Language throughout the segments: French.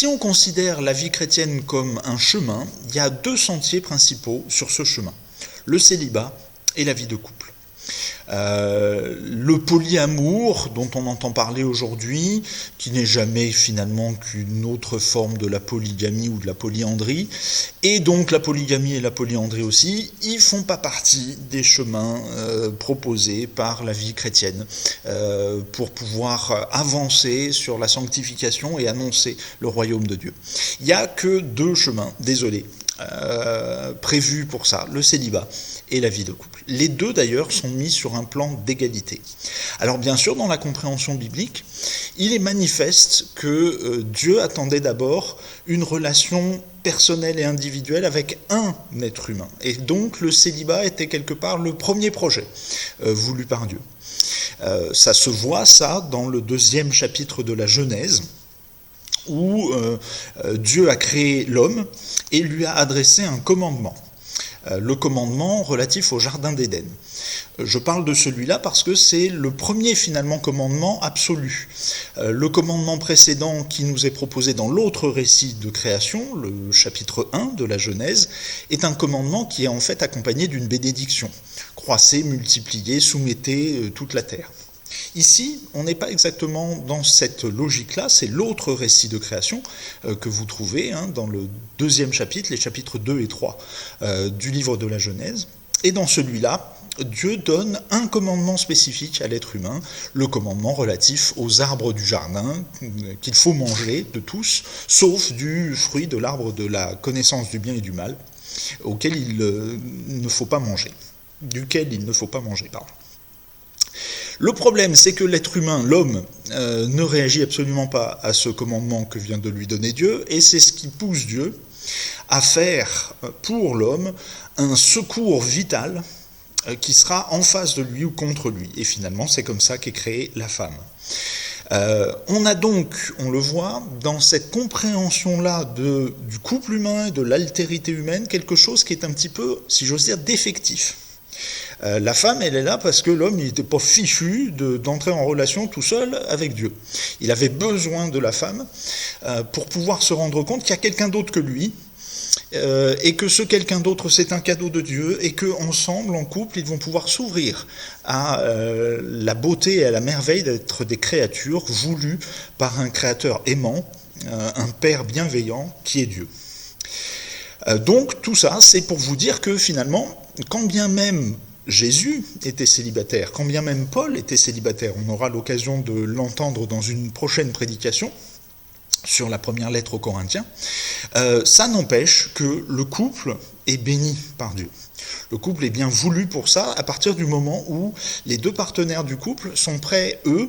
Si on considère la vie chrétienne comme un chemin, il y a 2 sentiers principaux sur ce chemin, le célibat et la vie de couple. Le polyamour dont on entend parler aujourd'hui, qui n'est jamais finalement qu'une autre forme de la polygamie ou de la polyandrie, et donc la polygamie et la polyandrie aussi, ils font pas partie des chemins proposés par la vie chrétienne pour pouvoir avancer sur la sanctification et annoncer le royaume de Dieu. Il n'y a que 2 chemins, désolé, prévus pour ça, le célibat et la vie de couple. Les 2 d'ailleurs sont mis sur un plan d'égalité. Alors bien sûr, dans la compréhension biblique, il est manifeste que Dieu attendait d'abord une relation personnelle et individuelle avec un être humain. Et donc le célibat était quelque part le premier projet voulu par Dieu. Ça se voit ça dans le 2e chapitre de la Genèse, où Dieu a créé l'homme et lui a adressé un commandement. Le commandement relatif au jardin d'Éden. Je parle de celui-là parce que c'est le premier finalement commandement absolu. Le commandement précédent qui nous est proposé dans l'autre récit de création, le chapitre 1 de la Genèse, est un commandement qui est en fait accompagné d'une bénédiction. Croissez, multipliez, soumettez toute la terre. Ici, on n'est pas exactement dans cette logique-là, c'est l'autre récit de création que vous trouvez dans le 2e chapitre, les chapitres 2 et 3 du livre de la Genèse. Et dans celui-là, Dieu donne un commandement spécifique à l'être humain, le commandement relatif aux arbres du jardin, qu'il faut manger de tous, sauf du fruit de l'arbre de la connaissance du bien et du mal, auquel il ne faut pas manger, duquel il ne faut pas manger, pardon. Le problème, c'est que l'être humain, l'homme, ne réagit absolument pas à ce commandement que vient de lui donner Dieu, et c'est ce qui pousse Dieu à faire pour l'homme un secours vital qui sera en face de lui ou contre lui. Et finalement, c'est comme ça qu'est créée la femme. On a donc, on le voit, dans cette compréhension-là du couple humain et de l'altérité humaine, quelque chose qui est un petit peu, si j'ose dire, défectif. La femme, elle est là parce que l'homme n'était pas fichu d'entrer en relation tout seul avec Dieu. Il avait besoin de la femme pour pouvoir se rendre compte qu'il y a quelqu'un d'autre que lui, et que ce quelqu'un d'autre, c'est un cadeau de Dieu, et qu'ensemble, en couple, ils vont pouvoir s'ouvrir à la beauté et à la merveille d'être des créatures voulues par un créateur aimant, un père bienveillant qui est Dieu. Donc tout ça, c'est pour vous dire que finalement, quand bien même Jésus était célibataire, quand bien même Paul était célibataire, on aura l'occasion de l'entendre dans une prochaine prédication sur la première lettre aux Corinthiens, ça n'empêche que le couple est béni par Dieu. Le couple est bien voulu pour ça, à partir du moment où les 2 partenaires du couple sont prêts, eux,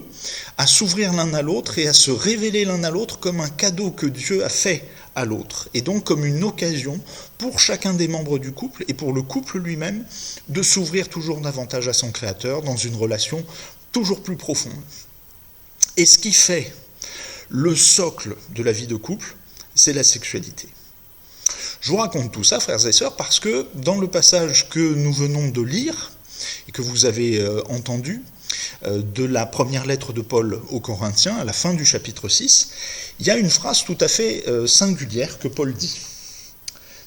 à s'ouvrir l'un à l'autre et à se révéler l'un à l'autre comme un cadeau que Dieu a fait à l'autre, et donc comme une occasion pour chacun des membres du couple, et pour le couple lui-même, de s'ouvrir toujours davantage à son Créateur dans une relation toujours plus profonde. Et ce qui fait le socle de la vie de couple, c'est la sexualité. Je vous raconte tout ça, frères et sœurs, parce que dans le passage que nous venons de lire, et que vous avez entendu, de la première lettre de Paul aux Corinthiens, à la fin du chapitre 6, il y a une phrase tout à fait singulière que Paul dit.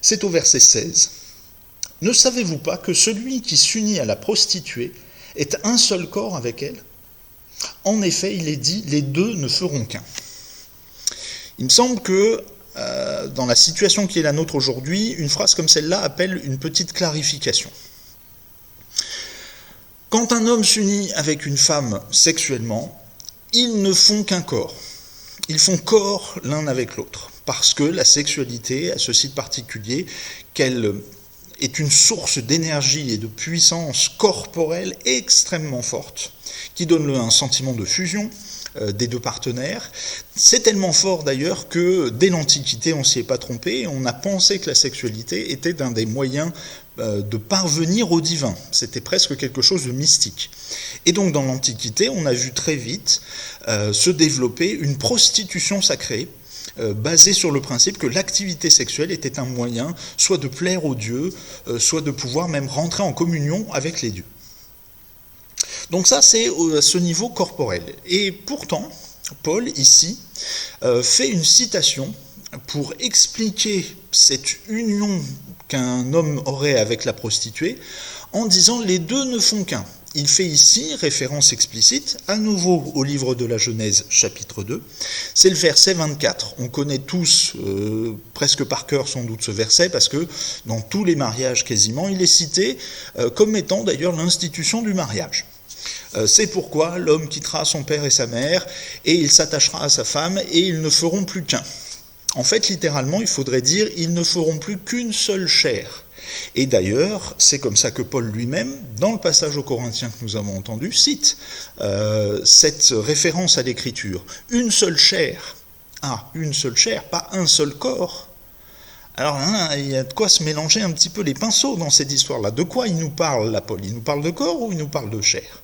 C'est au verset 16. « Ne savez-vous pas que celui qui s'unit à la prostituée est un seul corps avec elle ? En effet, il est dit, les 2 ne feront qu'un. » Il me semble que dans la situation qui est la nôtre aujourd'hui, une phrase comme celle-là appelle une petite clarification. Quand un homme s'unit avec une femme sexuellement, ils ne font qu'un corps. Ils font corps l'un avec l'autre, parce que la sexualité a ceci de particulier qu'elle est une source d'énergie et de puissance corporelle extrêmement forte, qui donne un sentiment de fusion des 2 partenaires. C'est tellement fort d'ailleurs que dès l'Antiquité, on ne s'y est pas trompé, on a pensé que la sexualité était un des moyens de parvenir au divin. C'était presque quelque chose de mystique. Et donc dans l'Antiquité, on a vu très vite se développer une prostitution sacrée, basée sur le principe que l'activité sexuelle était un moyen soit de plaire aux dieux, soit de pouvoir même rentrer en communion avec les dieux. Donc ça, c'est à ce niveau corporel. Et pourtant, Paul, ici, fait une citation pour expliquer cette union qu'un homme aurait avec la prostituée en disant les deux ne font qu'un. Il fait ici référence explicite, à nouveau au livre de la Genèse, chapitre 2. C'est le verset 24. On connaît tous, presque par cœur sans doute, ce verset, parce que dans tous les mariages quasiment, il est cité comme étant d'ailleurs l'institution du mariage. C'est pourquoi l'homme quittera son père et sa mère, et il s'attachera à sa femme, et ils ne feront plus qu'un. En fait, littéralement, il faudrait dire « ils ne feront plus qu'une seule chair ». Et d'ailleurs, c'est comme ça que Paul lui-même, dans le passage aux Corinthiens que nous avons entendu, cite cette référence à l'écriture. Une seule chair. Ah, une seule chair, pas un seul corps. Alors là, il y a de quoi se mélanger un petit peu les pinceaux dans cette histoire-là. De quoi il nous parle, là, Paul ? Il nous parle de corps ou il nous parle de chair ?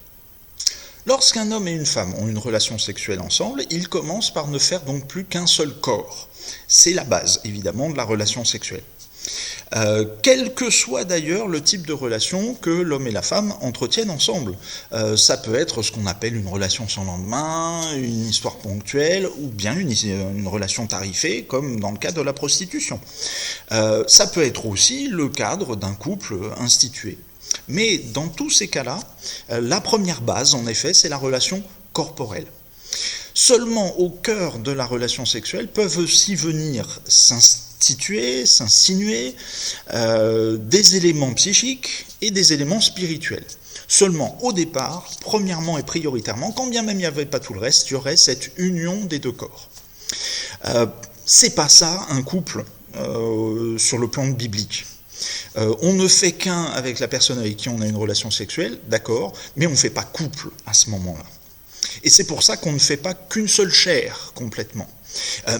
Lorsqu'un homme et une femme ont une relation sexuelle ensemble, ils commencent par ne faire donc plus qu'un seul corps. C'est la base, évidemment, de la relation sexuelle. Quel que soit d'ailleurs le type de relation que l'homme et la femme entretiennent ensemble. Ça peut être ce qu'on appelle une relation sans lendemain, une histoire ponctuelle, ou bien une relation tarifée, comme dans le cas de la prostitution. Ça peut être aussi le cadre d'un couple institué. Mais dans tous ces cas-là, la première base, en effet, c'est la relation corporelle. Seulement au cœur de la relation sexuelle peuvent aussi venir s'insinuer des éléments psychiques et des éléments spirituels. Seulement au départ, premièrement et prioritairement, quand bien même il n'y avait pas tout le reste, il y aurait cette union des deux corps. C'est pas ça un couple sur le plan biblique. On ne fait qu'un avec la personne avec qui on a une relation sexuelle, d'accord, mais on ne fait pas couple à ce moment-là. Et c'est pour ça qu'on ne fait pas qu'une seule chair complètement.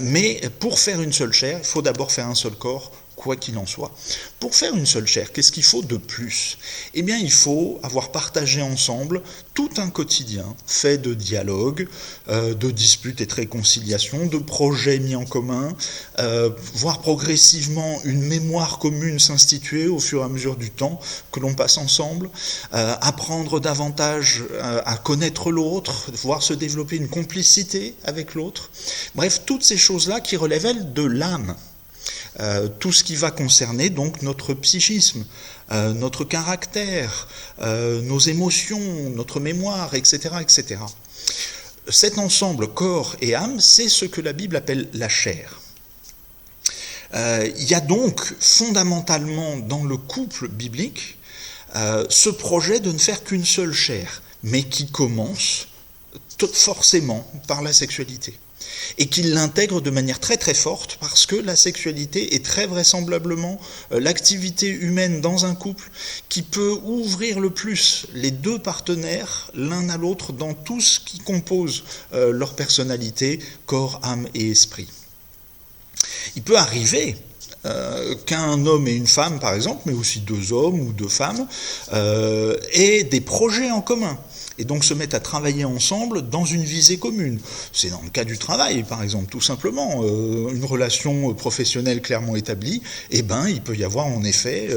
Mais pour faire une seule chair, il faut d'abord faire un seul corps, quoi qu'il en soit. Pour faire une seule chair, qu'est-ce qu'il faut de plus ? Eh bien, il faut avoir partagé ensemble tout un quotidien fait de dialogues, de disputes et de réconciliations, de projets mis en commun, voire progressivement une mémoire commune s'instituer au fur et à mesure du temps que l'on passe ensemble, apprendre davantage à connaître l'autre, voir se développer une complicité avec l'autre. Bref, toutes ces choses-là qui relèvent, elles, de l'âme. Tout ce qui va concerner donc notre psychisme, notre caractère, nos émotions, notre mémoire, etc., etc. Cet ensemble corps et âme, c'est ce que la Bible appelle la chair. Il y a donc fondamentalement dans le couple biblique ce projet de ne faire qu'une seule chair, mais qui commence forcément par la sexualité. Et qu'il l'intègre de manière très très forte parce que la sexualité est très vraisemblablement l'activité humaine dans un couple qui peut ouvrir le plus les deux partenaires l'un à l'autre dans tout ce qui compose leur personnalité, corps, âme et esprit. Il peut arriver qu'un homme et une femme, par exemple, mais aussi deux hommes ou deux femmes, aient des projets en commun. Et donc se mettent à travailler ensemble dans une visée commune. C'est dans le cas du travail, par exemple, tout simplement. Une relation professionnelle clairement établie, eh ben, il peut y avoir en effet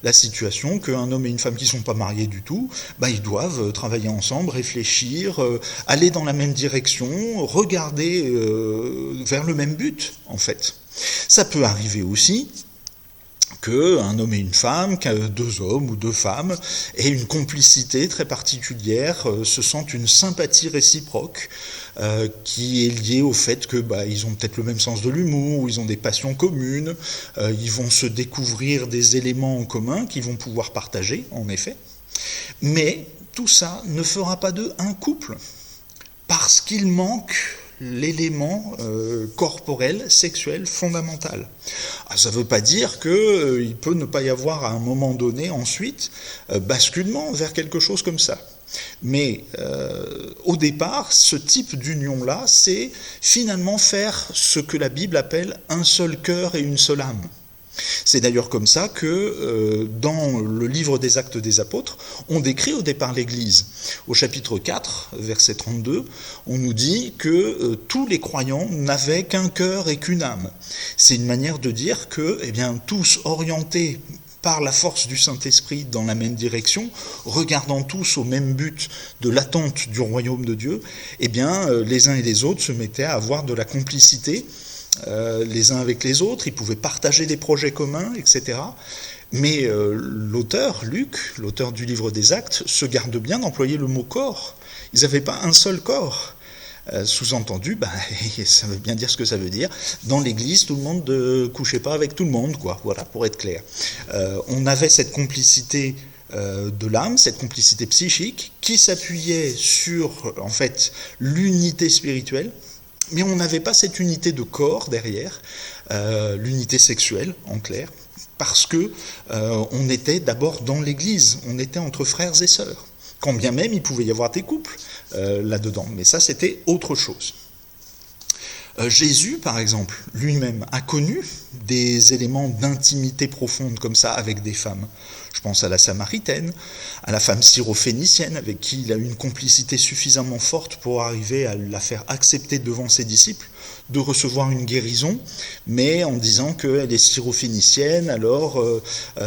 la situation qu'un homme et une femme qui ne sont pas mariés du tout, ils doivent travailler ensemble, réfléchir, aller dans la même direction, regarder vers le même but, en fait. Ça peut arriver aussi qu'un homme et une femme, que deux hommes ou deux femmes aient une complicité très particulière, se sentent une sympathie réciproque qui est liée au fait que ils ont peut-être le même sens de l'humour, ou ils ont des passions communes, ils vont se découvrir des éléments en commun qu'ils vont pouvoir partager, en effet. Mais tout ça ne fera pas d'eux un couple, parce qu'il manque l'élément corporel, sexuel, fondamental. Ça ne veut pas dire qu'il peut ne pas y avoir à un moment donné ensuite basculement vers quelque chose comme ça. Mais au départ, ce type d'union-là, c'est finalement faire ce que la Bible appelle un seul cœur et une seule âme. C'est d'ailleurs comme ça que dans le livre des Actes des Apôtres, on décrit au départ l'Église. Au chapitre 4, verset 32, on nous dit que tous les croyants n'avaient qu'un cœur et qu'une âme. C'est une manière de dire que, tous orientés par la force du Saint-Esprit dans la même direction, regardant tous au même but de l'attente du royaume de Dieu, les uns et les autres se mettaient à avoir de la complicité les uns avec les autres, ils pouvaient partager des projets communs, etc. Mais l'auteur, Luc, l'auteur du livre des Actes, se garde bien d'employer le mot corps. Ils n'avaient pas un seul corps. Sous-entendu, ça veut bien dire ce que ça veut dire. Dans l'église, tout le monde ne couchait pas avec tout le monde, quoi. Voilà, pour être clair. On avait cette complicité de l'âme, cette complicité psychique, qui s'appuyait sur, en fait, l'unité spirituelle, mais on n'avait pas cette unité de corps derrière, l'unité sexuelle, en clair, parce que on était d'abord dans l'église, on était entre frères et sœurs. Quand bien même il pouvait y avoir des couples là-dedans, mais ça c'était autre chose. Jésus, par exemple, lui-même a connu des éléments d'intimité profonde comme ça avec des femmes. Je pense à la Samaritaine, à la femme syrophénicienne avec qui il a eu une complicité suffisamment forte pour arriver à la faire accepter devant ses disciples de recevoir une guérison, mais en disant qu'elle est syrophénicienne, alors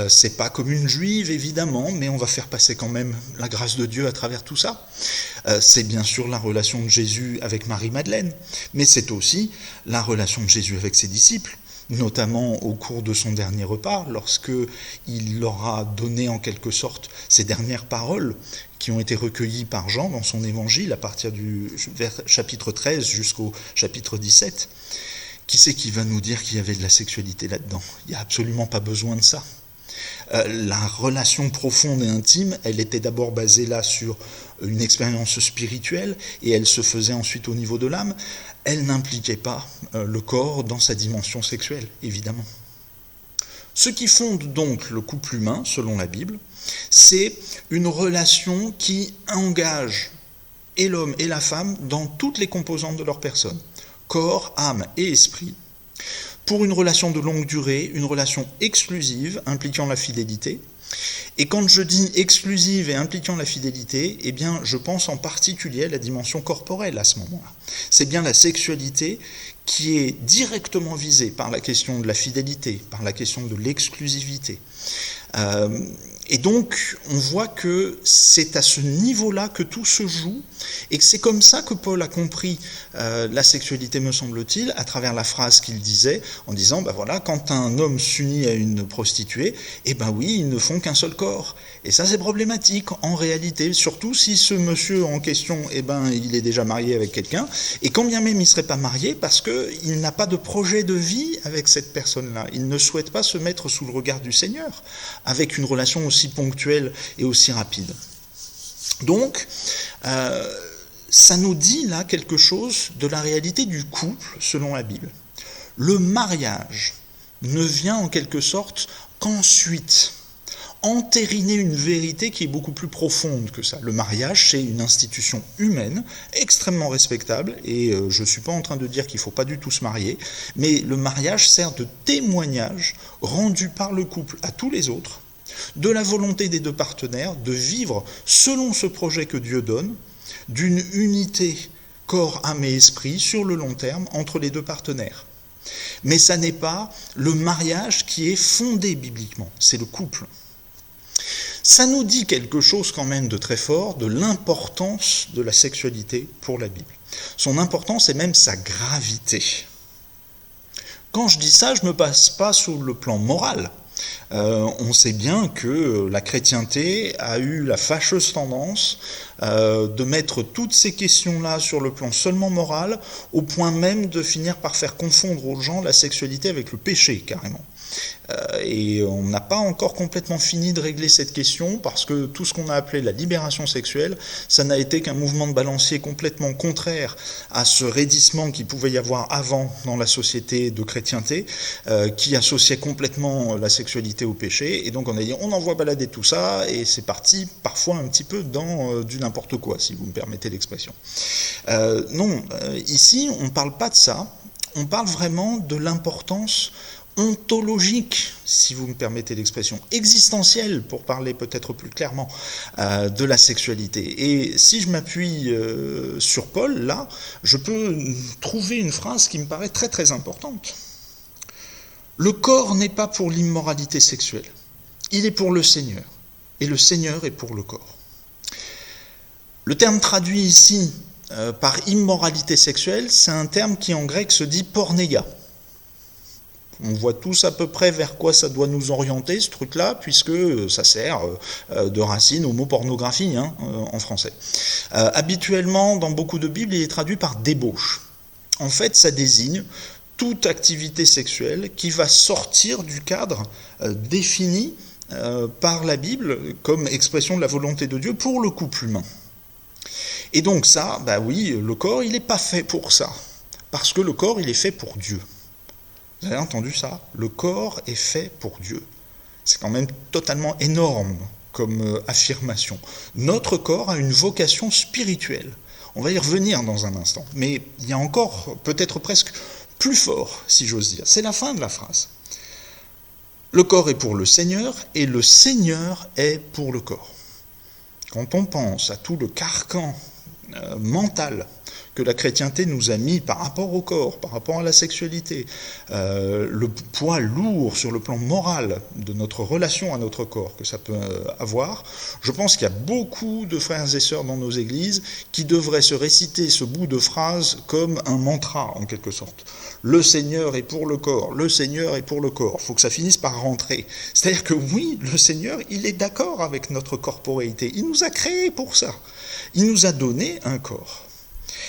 c'est pas comme une juive évidemment, mais on va faire passer quand même la grâce de Dieu à travers tout ça. C'est bien sûr la relation de Jésus avec Marie-Madeleine, mais c'est aussi la relation de Jésus avec ses disciples, notamment au cours de son dernier repas, lorsque il leur a donné en quelque sorte ces dernières paroles qui ont été recueillies par Jean dans son évangile à partir du chapitre 13 jusqu'au chapitre 17. Qui c'est qui va nous dire qu'il y avait de la sexualité là-dedans ? Il n'y a absolument pas besoin de ça. La relation profonde et intime, elle était d'abord basée là sur une expérience spirituelle et elle se faisait ensuite au niveau de l'âme. Elle n'impliquait pas le corps dans sa dimension sexuelle, évidemment. Ce qui fonde donc le couple humain, selon la Bible, c'est une relation qui engage et l'homme et la femme dans toutes les composantes de leur personne, corps, âme et esprit, pour une relation de longue durée, une relation exclusive impliquant la fidélité. Et quand je dis exclusive et impliquant la fidélité, eh bien, je pense en particulier à la dimension corporelle à ce moment-là. C'est bien la sexualité qui est directement visée par la question de la fidélité, par la question de l'exclusivité. Et donc, on voit que c'est à ce niveau-là que tout se joue, et que c'est comme ça que Paul a compris la sexualité, me semble-t-il, à travers la phrase qu'il disait, en disant, voilà, quand un homme s'unit à une prostituée, oui, ils ne font qu'un seul corps. Et ça, c'est problématique, en réalité, surtout si ce monsieur en question, il est déjà marié avec quelqu'un, et quand bien même il ne serait pas marié, parce qu'il n'a pas de projet de vie avec cette personne-là. Il ne souhaite pas se mettre sous le regard du Seigneur, avec une relation aussi ponctuelle et aussi rapide. Donc, ça nous dit là quelque chose de la réalité du couple selon la Bible. Le mariage ne vient en quelque sorte qu'ensuite entériner une vérité qui est beaucoup plus profonde que ça. Le mariage, c'est une institution humaine extrêmement respectable, et je ne suis pas en train de dire qu'il ne faut pas du tout se marier, mais le mariage sert de témoignage rendu par le couple à tous les autres, de la volonté des deux partenaires de vivre selon ce projet que Dieu donne, d'une unité corps, âme et esprit sur le long terme entre les deux partenaires. Mais ça n'est pas le mariage qui est fondé bibliquement, c'est le couple. Ça nous dit quelque chose quand même de très fort de l'importance de la sexualité pour la Bible. Son importance et même sa gravité. Quand je dis ça, je ne me passe pas sur le plan moral. On sait bien que la chrétienté a eu la fâcheuse tendance de mettre toutes ces questions-là sur le plan seulement moral, au point même de finir par faire confondre aux gens la sexualité avec le péché, carrément. Et on n'a pas encore complètement fini de régler cette question, parce que tout ce qu'on a appelé la libération sexuelle, ça n'a été qu'un mouvement de balancier complètement contraire à ce raidissement qu'il pouvait y avoir avant dans la société de chrétienté, qui associait complètement la sexualité au péché, et donc on a dit on envoie balader tout ça, et c'est parti parfois un petit peu dans du n'importe quoi, si vous me permettez l'expression. Ici on ne parle pas de ça, on parle vraiment de l'importance ontologique, si vous me permettez l'expression, existentielle, pour parler peut-être plus clairement, de la sexualité. Et si je m'appuie sur Paul, là, je peux trouver une phrase qui me paraît très très importante. Le corps n'est pas pour l'immoralité sexuelle, il est pour le Seigneur, et le Seigneur est pour le corps. Le terme traduit ici par immoralité sexuelle, c'est un terme qui en grec se dit pornéia. On voit tous à peu près vers quoi ça doit nous orienter, ce truc-là, puisque ça sert de racine au mot pornographie en français. Habituellement, dans beaucoup de Bibles, il est traduit par débauche. En fait, ça désigne toute activité sexuelle qui va sortir du cadre défini par la Bible comme expression de la volonté de Dieu pour le couple humain. Et donc ça, oui, le corps, il n'est pas fait pour ça, parce que le corps, il est fait pour Dieu. Vous avez entendu ça? Le corps est fait pour Dieu. C'est quand même totalement énorme comme affirmation. Notre corps a une vocation spirituelle. On va y revenir dans un instant. Mais il y a encore, peut-être presque plus fort, si j'ose dire. C'est la fin de la phrase. Le corps est pour le Seigneur et le Seigneur est pour le corps. Quand on pense à tout le carcan mental que la chrétienté nous a mis par rapport au corps, par rapport à la sexualité, le poids lourd sur le plan moral de notre relation à notre corps que ça peut avoir, je pense qu'il y a beaucoup de frères et sœurs dans nos églises qui devraient se réciter ce bout de phrase comme un mantra en quelque sorte. Le Seigneur est pour le corps, le Seigneur est pour le corps. Il faut que ça finisse par rentrer. C'est-à-dire que oui, le Seigneur, il est d'accord avec notre corporéité. Il nous a créés pour ça. Il nous a donné un corps.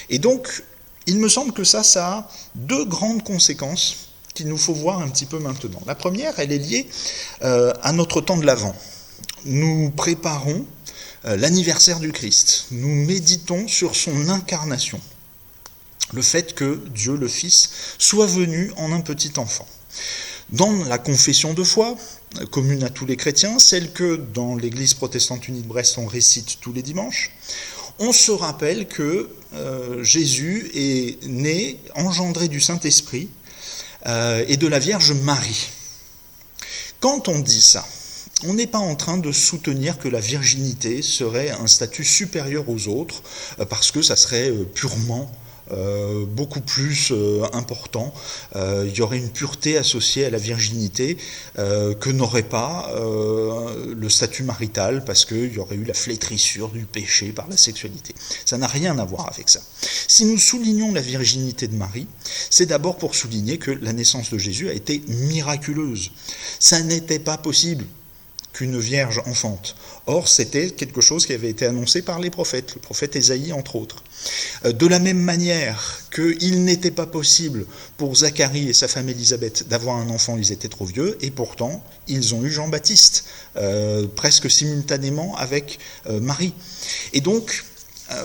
Et donc, il me semble que ça a deux grandes conséquences qu'il nous faut voir un petit peu maintenant. La première, elle est liée à notre temps de l'Avent. Nous préparons l'anniversaire du Christ. Nous méditons sur son incarnation. Le fait que Dieu le Fils soit venu en un petit enfant. Dans la confession de foi, commune à tous les chrétiens, celle que dans l'Église protestante unie de Brest on récite tous les dimanches, on se rappelle que Jésus est né, engendré du Saint-Esprit et de la Vierge Marie. Quand on dit ça, on n'est pas en train de soutenir que la virginité serait un statut supérieur aux autres, parce que ça serait purement beaucoup plus important. Il y aurait une pureté associée à la virginité que n'aurait pas le statut marital, parce qu'il y aurait eu la flétrissure du péché par la sexualité. Ça n'a rien à voir avec ça. Si nous soulignons la virginité de Marie, c'est d'abord pour souligner que la naissance de Jésus a été miraculeuse. Ça n'était pas possible qu'une vierge enfante. Or, c'était quelque chose qui avait été annoncé par les prophètes, le prophète Ésaïe entre autres. De la même manière qu'il n'était pas possible pour Zacharie et sa femme Élisabeth d'avoir un enfant, ils étaient trop vieux, et pourtant, ils ont eu Jean-Baptiste, presque simultanément avec Marie. Et donc,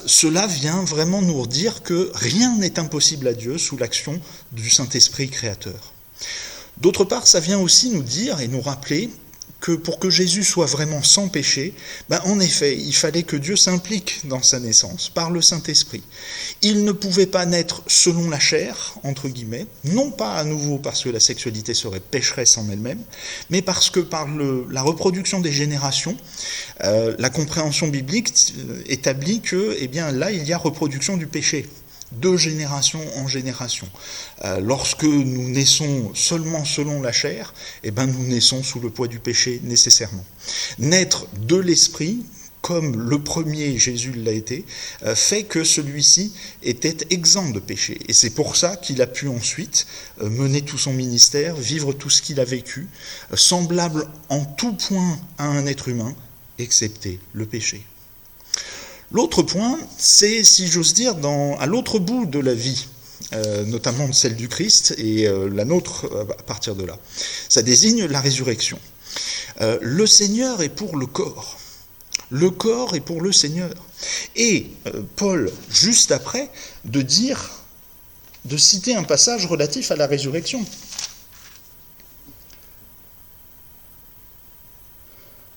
cela vient vraiment nous dire que rien n'est impossible à Dieu sous l'action du Saint-Esprit créateur. D'autre part, ça vient aussi nous dire et nous rappeler que pour que Jésus soit vraiment sans péché, en effet, il fallait que Dieu s'implique dans sa naissance, par le Saint-Esprit. Il ne pouvait pas naître selon la chair, entre guillemets, non pas à nouveau parce que la sexualité serait pécheresse en elle-même, mais parce que par la reproduction des générations, la compréhension biblique établit que, là, il y a reproduction du péché. De génération en génération. Lorsque nous naissons seulement selon la chair, nous naissons sous le poids du péché nécessairement. Naître de l'esprit, comme le premier Jésus l'a été, fait que celui-ci était exempt de péché. Et c'est pour ça qu'il a pu ensuite mener tout son ministère, vivre tout ce qu'il a vécu, semblable en tout point à un être humain, excepté le péché. L'autre point, c'est, si j'ose dire, à l'autre bout de la vie, notamment celle du Christ et la nôtre à partir de là. Ça désigne la résurrection. Le Seigneur est pour le corps. Le corps est pour le Seigneur. Et Paul, juste après, de citer un passage relatif à la résurrection.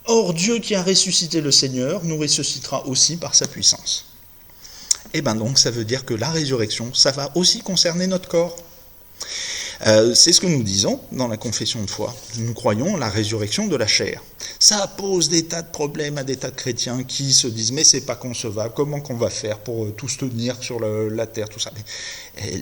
Or, Dieu qui a ressuscité le Seigneur nous ressuscitera aussi par sa puissance. Donc, ça veut dire que la résurrection, ça va aussi concerner notre corps. C'est ce que nous disons dans la confession de foi. Nous croyons la résurrection de la chair. Ça pose des tas de problèmes à des tas de chrétiens qui se disent « mais c'est pas concevable, comment qu'on va faire pour tous tenir sur la terre, tout ça ?»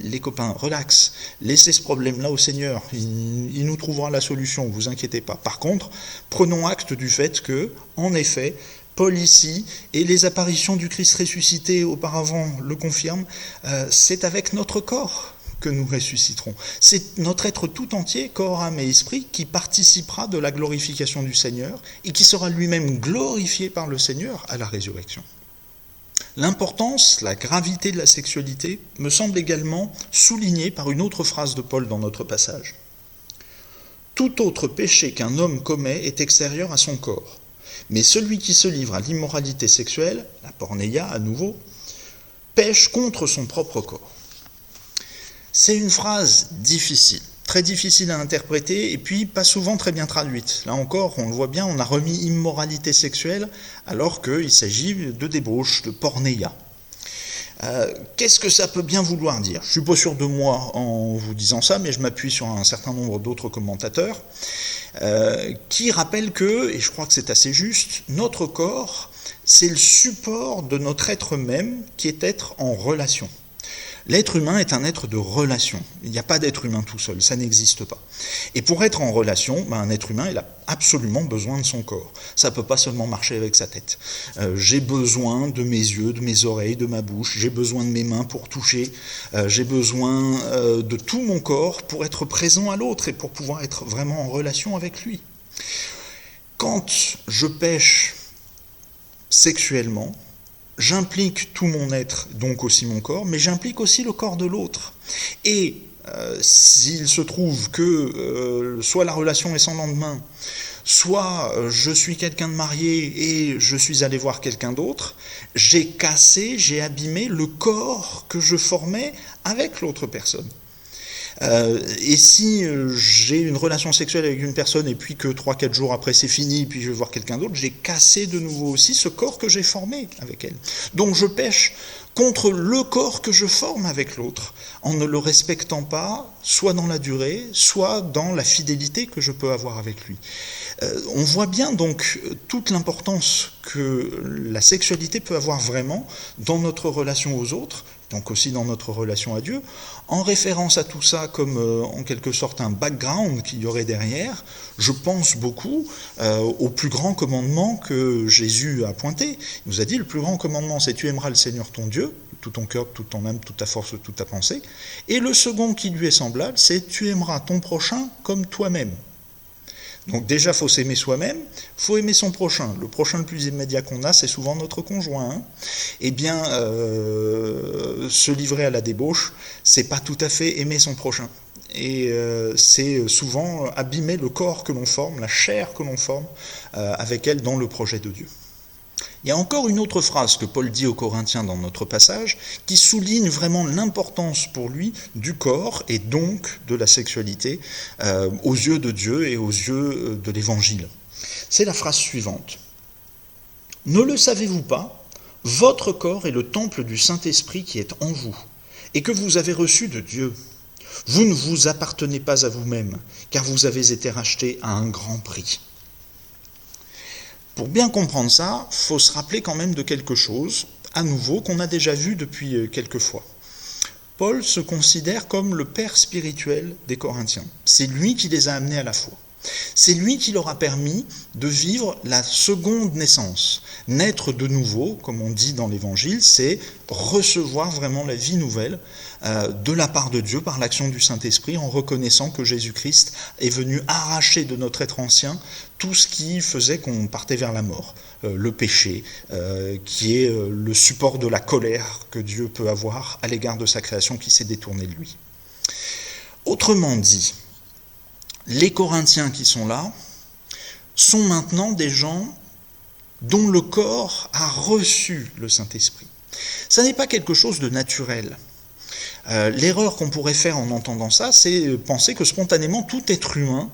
Les copains, relax, laissez ce problème-là au Seigneur, il nous trouvera la solution, vous inquiétez pas. Par contre, prenons acte du fait que, en effet, Paul ici, et les apparitions du Christ ressuscité auparavant le confirment, c'est avec notre corps que nous ressusciterons. C'est notre être tout entier, corps, âme et esprit, qui participera de la glorification du Seigneur et qui sera lui-même glorifié par le Seigneur à la résurrection. L'importance, la gravité de la sexualité me semble également soulignée par une autre phrase de Paul dans notre passage. « Tout autre péché qu'un homme commet est extérieur à son corps, mais celui qui se livre à l'immoralité sexuelle, la porneia à nouveau, pêche contre son propre corps. » C'est une phrase difficile, très difficile à interpréter et puis pas souvent très bien traduite. Là encore, on le voit bien, on a remis immoralité sexuelle alors qu'il s'agit de débauche, de porneia. Qu'est-ce que ça peut bien vouloir dire ? Je ne suis pas sûr de moi en vous disant ça, mais je m'appuie sur un certain nombre d'autres commentateurs qui rappellent que, et je crois que c'est assez juste, notre corps, c'est le support de notre être même qui est être en relation. L'être humain est un être de relation. Il n'y a pas d'être humain tout seul, ça n'existe pas. Et pour être en relation, un être humain, il a absolument besoin de son corps. Ça ne peut pas seulement marcher avec sa tête. J'ai besoin de mes yeux, de mes oreilles, de ma bouche, j'ai besoin de mes mains pour toucher, j'ai besoin de tout mon corps pour être présent à l'autre et pour pouvoir être vraiment en relation avec lui. Quand je pêche sexuellement, j'implique tout mon être, donc aussi mon corps, mais j'implique aussi le corps de l'autre. Et s'il se trouve que soit la relation est sans lendemain, soit je suis quelqu'un de marié et je suis allé voir quelqu'un d'autre, j'ai cassé, j'ai abîmé le corps que je formais avec l'autre personne. Et si j'ai une relation sexuelle avec une personne et puis que 3-4 jours après c'est fini, puis je vais voir quelqu'un d'autre, j'ai cassé de nouveau aussi ce corps que j'ai formé avec elle. Donc je pêche contre le corps que je forme avec l'autre, en ne le respectant pas, soit dans la durée, soit dans la fidélité que je peux avoir avec lui. On voit bien donc toute l'importance que la sexualité peut avoir vraiment dans notre relation aux autres, donc aussi dans notre relation à Dieu, en référence à tout ça comme en quelque sorte un background qu'il y aurait derrière. Je pense beaucoup au plus grand commandement que Jésus a pointé. Il nous a dit, le plus grand commandement, c'est « Tu aimeras le Seigneur ton Dieu, de tout ton cœur, de toute ton âme, toute ta force, de toute ta pensée. » Et le second qui lui est semblable, c'est « Tu aimeras ton prochain comme toi-même. » Donc déjà, il faut s'aimer soi-même, il faut aimer son prochain. Le prochain le plus immédiat qu'on a, c'est souvent notre conjoint. Eh bien, se livrer à la débauche, c'est pas tout à fait aimer son prochain. Et c'est souvent abîmer le corps que l'on forme, la chair que l'on forme avec elle dans le projet de Dieu. Il y a encore une autre phrase que Paul dit aux Corinthiens dans notre passage qui souligne vraiment l'importance pour lui du corps et donc de la sexualité aux yeux de Dieu et aux yeux de l'Évangile. C'est la phrase suivante. « Ne le savez-vous pas ? Votre corps est le temple du Saint-Esprit qui est en vous et que vous avez reçu de Dieu. Vous ne vous appartenez pas à vous-même, car vous avez été rachetés à un grand prix. » Pour bien comprendre ça, il faut se rappeler quand même de quelque chose, à nouveau, qu'on a déjà vu depuis quelques fois. Paul se considère comme le père spirituel des Corinthiens. C'est lui qui les a amenés à la foi. C'est lui qui leur a permis de vivre la seconde naissance. Naître de nouveau, comme on dit dans l'Évangile, c'est recevoir vraiment la vie nouvelle de la part de Dieu par l'action du Saint-Esprit en reconnaissant que Jésus-Christ est venu arracher de notre être ancien tout ce qui faisait qu'on partait vers la mort. Le péché, qui est le support de la colère que Dieu peut avoir à l'égard de sa création qui s'est détournée de lui. Autrement dit, les Corinthiens qui sont là sont maintenant des gens dont le corps a reçu le Saint-Esprit. Ça n'est pas quelque chose de naturel. L'erreur qu'on pourrait faire en entendant ça, c'est penser que spontanément tout être humain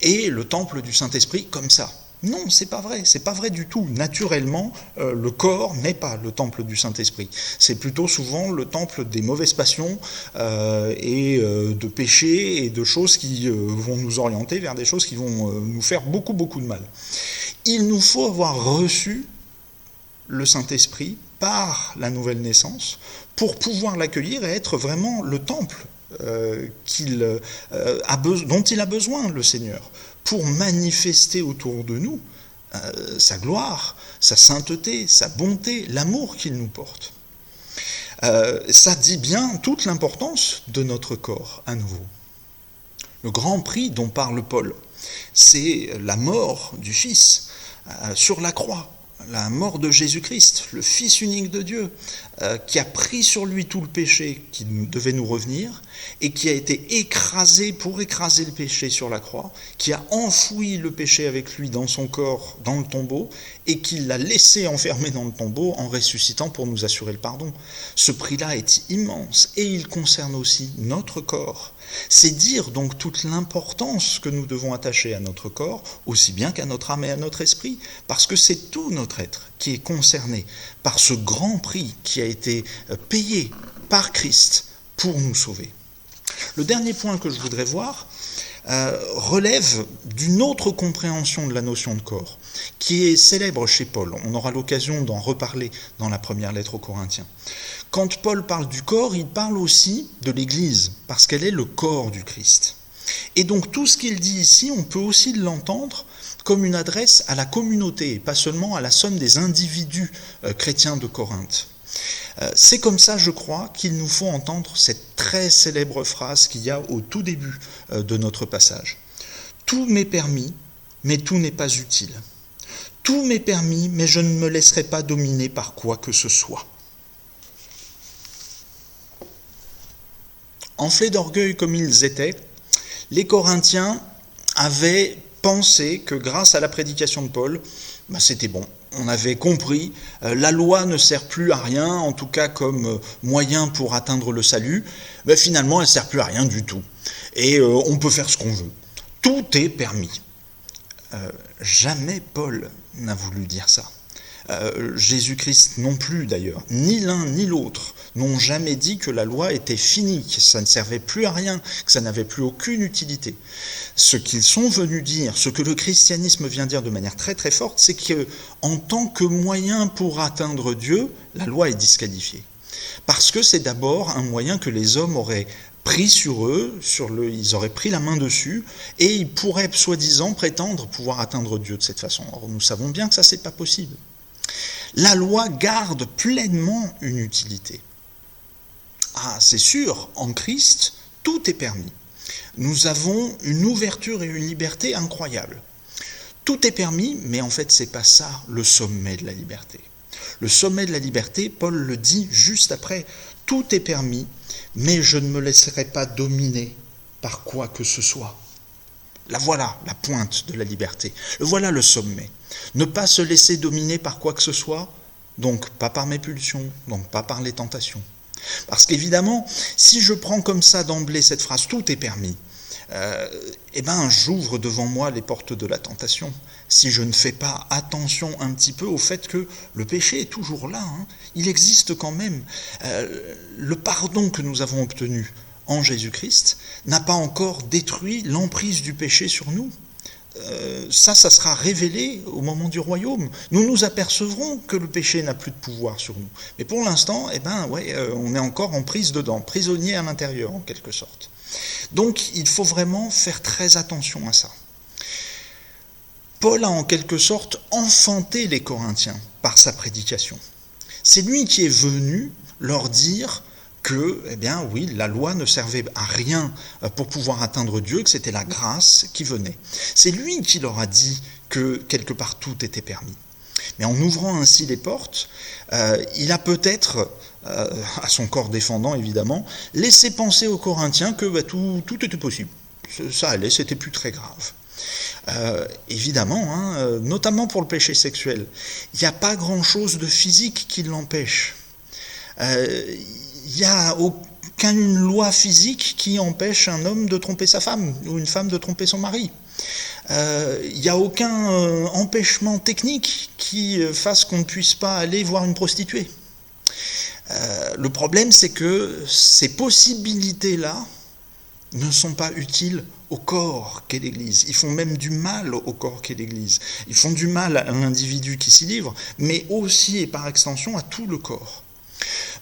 est le temple du Saint-Esprit comme ça. Non, c'est pas vrai du tout. Naturellement, le corps n'est pas le temple du Saint-Esprit. C'est plutôt souvent le temple des mauvaises passions et de péchés et de choses qui vont nous orienter vers des choses qui vont nous faire beaucoup de mal. Il nous faut avoir reçu le Saint-Esprit par la nouvelle naissance pour pouvoir l'accueillir et être vraiment le temple dont il a besoin, le Seigneur, pour manifester autour de nous sa gloire, sa sainteté, sa bonté, l'amour qu'il nous porte. Ça dit bien toute l'importance de notre corps, à nouveau. Le grand prix dont parle Paul, c'est la mort du Fils sur la croix, la mort de Jésus-Christ, le Fils unique de Dieu, qui a pris sur lui tout le péché qui devait nous revenir et qui a été écrasé pour écraser le péché sur la croix, qui a enfoui le péché avec lui dans son corps, dans le tombeau, et qui l'a laissé enfermer dans le tombeau en ressuscitant pour nous assurer le pardon. Ce prix-là est immense et il concerne aussi notre corps. C'est dire donc toute l'importance que nous devons attacher à notre corps, aussi bien qu'à notre âme et à notre esprit, parce que c'est tout notre être qui est concerné par ce grand prix qui a été payé par Christ pour nous sauver. Le dernier point que je voudrais voir relève d'une autre compréhension de la notion de corps, qui est célèbre chez Paul. On aura l'occasion d'en reparler dans la première lettre aux Corinthiens. Quand Paul parle du corps, il parle aussi de l'Église, parce qu'elle est le corps du Christ. Et donc tout ce qu'il dit ici, on peut aussi l'entendre comme une adresse à la communauté, et pas seulement à la somme des individus chrétiens de Corinthe. C'est comme ça, je crois, qu'il nous faut entendre cette très célèbre phrase qu'il y a au tout début de notre passage. « Tout m'est permis, mais tout n'est pas utile. Tout m'est permis, mais je ne me laisserai pas dominer par quoi que ce soit. » Enflés d'orgueil comme ils étaient, les Corinthiens avaient pensé que grâce à la prédication de Paul, c'était bon. On avait compris, la loi ne sert plus à rien, en tout cas comme moyen pour atteindre le salut. Finalement, elle ne sert plus à rien du tout. Et on peut faire ce qu'on veut. Tout est permis. Jamais Paul n'a voulu dire ça. Jésus-Christ non plus d'ailleurs, ni l'un ni l'autre n'ont jamais dit que la loi était finie, que ça ne servait plus à rien, que ça n'avait plus aucune utilité. Ce qu'ils sont venus dire, ce que le christianisme vient dire de manière très très forte, c'est qu'en tant que moyen pour atteindre Dieu, la loi est disqualifiée. Parce que c'est d'abord un moyen que les hommes auraient pris sur eux, ils auraient pris la main dessus, et ils pourraient soi-disant prétendre pouvoir atteindre Dieu de cette façon. Or, nous savons bien que ça, c'est pas possible. La loi garde pleinement une utilité. Ah, c'est sûr, en Christ, tout est permis. Nous avons une ouverture et une liberté incroyables. Tout est permis, mais en fait, c'est pas ça le sommet de la liberté. Le sommet de la liberté, Paul le dit juste après, tout est permis, mais je ne me laisserai pas dominer par quoi que ce soit. La voilà, la pointe de la liberté. Voilà le sommet. Ne pas se laisser dominer par quoi que ce soit, donc pas par mes pulsions, donc pas par les tentations. Parce qu'évidemment, si je prends comme ça d'emblée cette phrase « tout est permis », j'ouvre devant moi les portes de la tentation. Si je ne fais pas attention un petit peu au fait que le péché est toujours là, il existe quand même. Le pardon que nous avons obtenu en Jésus-Christ n'a pas encore détruit l'emprise du péché sur nous. Ça sera révélé au moment du royaume. Nous nous apercevrons que le péché n'a plus de pouvoir sur nous. Mais pour l'instant, on est encore en prise dedans, prisonnier à l'intérieur en quelque sorte. Donc il faut vraiment faire très attention à ça. Paul a en quelque sorte enfanté les Corinthiens par sa prédication. C'est lui qui est venu leur dire que, la loi ne servait à rien pour pouvoir atteindre Dieu, que c'était la grâce qui venait. C'est lui qui leur a dit que quelque part tout était permis. Mais en ouvrant ainsi les portes, il a peut-être, à son corps défendant évidemment, laissé penser aux Corinthiens que tout était possible. Ça allait, c'était plus très grave. Évidemment, notamment pour le péché sexuel, il n'y a pas grand-chose de physique qui l'empêche. Il n'y a aucune loi physique qui empêche un homme de tromper sa femme ou une femme de tromper son mari. Il n'y a aucun empêchement technique qui fasse qu'on ne puisse pas aller voir une prostituée. Le problème, c'est que ces possibilités-là ne sont pas utiles au corps qu'est l'Église. Ils font même du mal au corps qu'est l'Église. Ils font du mal à l'individu qui s'y livre, mais aussi et par extension à tout le corps.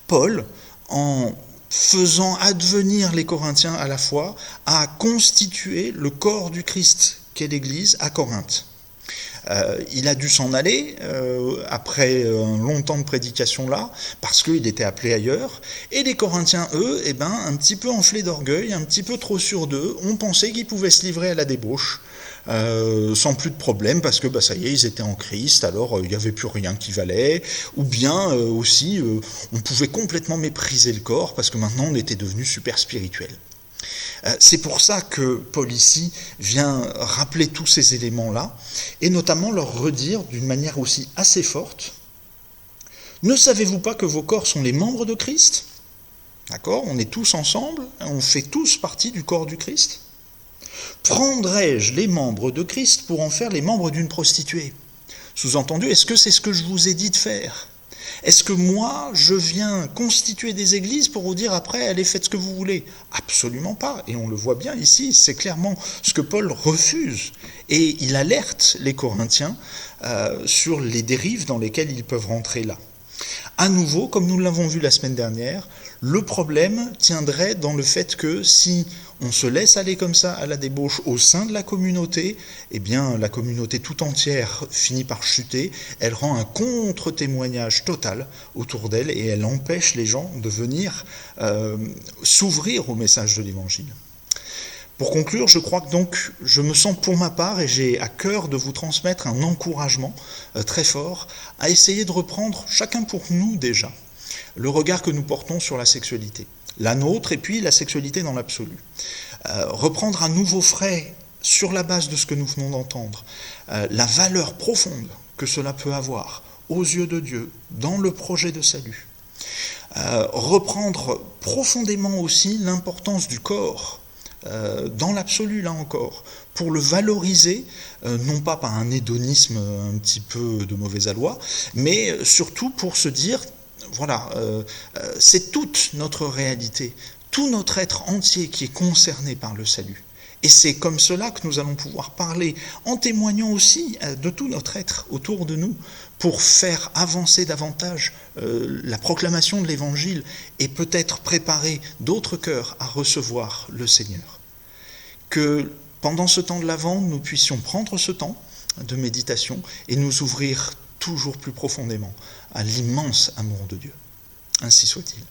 Paul, en faisant advenir les Corinthiens à la fois, a constitué le corps du Christ qu'est l'Église à Corinthe. Il a dû s'en aller après un long temps de prédication là, parce qu'il était appelé ailleurs. Et les Corinthiens, eux, un petit peu enflés d'orgueil, un petit peu trop sûrs d'eux, ont pensé qu'ils pouvaient se livrer à la débauche. Sans plus de problème, parce que ça y est, ils étaient en Christ, alors il n'y avait plus rien qui valait, ou bien aussi on pouvait complètement mépriser le corps, parce que maintenant on était devenu super spirituel. C'est pour ça que Paul ici vient rappeler tous ces éléments-là, et notamment leur redire d'une manière aussi assez forte, ne savez-vous pas que vos corps sont les membres de Christ ? D'accord ? On est tous ensemble, on fait tous partie du corps du Christ. Prendrai-je les membres de Christ pour en faire les membres d'une prostituée ? Sous-entendu, est-ce que c'est ce que je vous ai dit de faire ? Est-ce que moi, je viens constituer des églises pour vous dire après, allez, faites ce que vous voulez ? Absolument pas. Et on le voit bien ici, c'est clairement ce que Paul refuse. Et il alerte les Corinthiens sur les dérives dans lesquelles ils peuvent rentrer là. À nouveau, comme nous l'avons vu la semaine dernière, le problème tiendrait dans le fait que si on se laisse aller comme ça à la débauche au sein de la communauté, eh bien la communauté tout entière finit par chuter, elle rend un contre-témoignage total autour d'elle et elle empêche les gens de venir s'ouvrir au message de l'Évangile. Pour conclure, je crois que donc je me sens pour ma part, et j'ai à cœur de vous transmettre un encouragement très fort, à essayer de reprendre, chacun pour nous déjà, le regard que nous portons sur la sexualité. La nôtre et puis la sexualité dans l'absolu. Reprendre à nouveau frais, sur la base de ce que nous venons d'entendre, la valeur profonde que cela peut avoir aux yeux de Dieu, dans le projet de salut. Reprendre profondément aussi l'importance du corps, dans l'absolu là encore, pour le valoriser, non pas par un hédonisme un petit peu de mauvais aloi, mais surtout pour se dire, voilà, c'est toute notre réalité, tout notre être entier qui est concerné par le salut. Et c'est comme cela que nous allons pouvoir parler, en témoignant aussi de tout notre être autour de nous, pour faire avancer davantage la proclamation de l'Évangile et peut-être préparer d'autres cœurs à recevoir le Seigneur. Que pendant ce temps de l'Avent, nous puissions prendre ce temps de méditation et nous ouvrir toujours plus profondément à l'immense amour de Dieu. Ainsi soit-il.